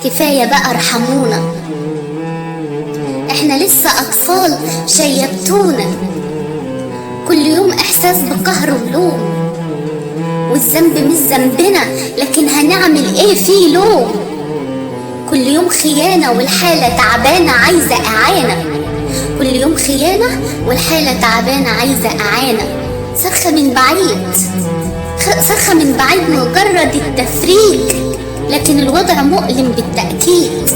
كفاية بقى ارحمونا، احنا لسه اطفال شيبتونا. كل يوم احساس بقهر ولوم، والذنب مش ذنبنا لكن هنعمل ايه فيه لوم. كل يوم خيانة والحالة تعبانة عايزة اعانة، كل يوم خيانة والحالة تعبانة عايزة اعانة. صرخة من بعيد، صرخة من بعيد مجرد التفريج، لكن الوضع مؤلم بالتأكيد.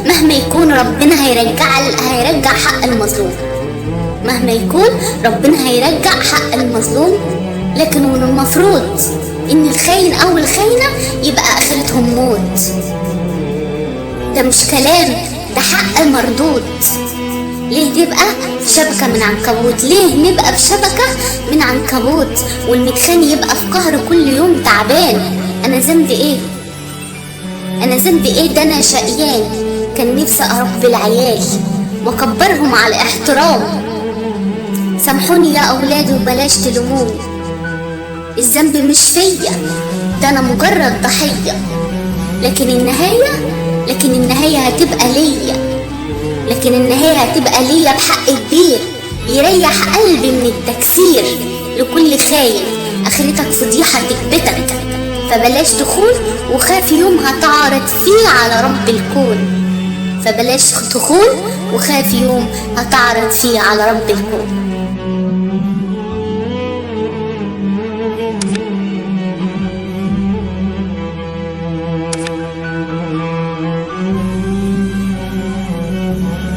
مهما يكون ربنا هيرجع حق المظلوم، مهما يكون ربنا هيرجع حق المظلوم. لكن من المفروض ان الخاين او الخاينة يبقى اخرتهم موت. ده مش كلام، ده حق مردود. ليه نبقى في شبكة من عنكبوت؟ ليه نبقى في شبكة من عنكبوت والمتخان يبقى في قهر كل يوم تعبان؟ انا ذنبي ايه؟ انا ذنبي ايه؟ ده انا شقيان، كان نفسي اربي العيال واكبرهم على احترام. سامحوني يا اولادي وبلاش تلوموني، الذنب مش فيا، ده انا مجرد ضحية. لكن النهاية هتبقى ليا، لكن النهاية هتبقى ليا بحق كبير يريح قلبي من التكسير. لكل خاين اخرتك فضيحة تكبتك، فبلاش تخون وخاف يوم هتعرض فيه على رب الكون. فبلاش تخون وخاف يوم هتعرض فيه على رب الكون.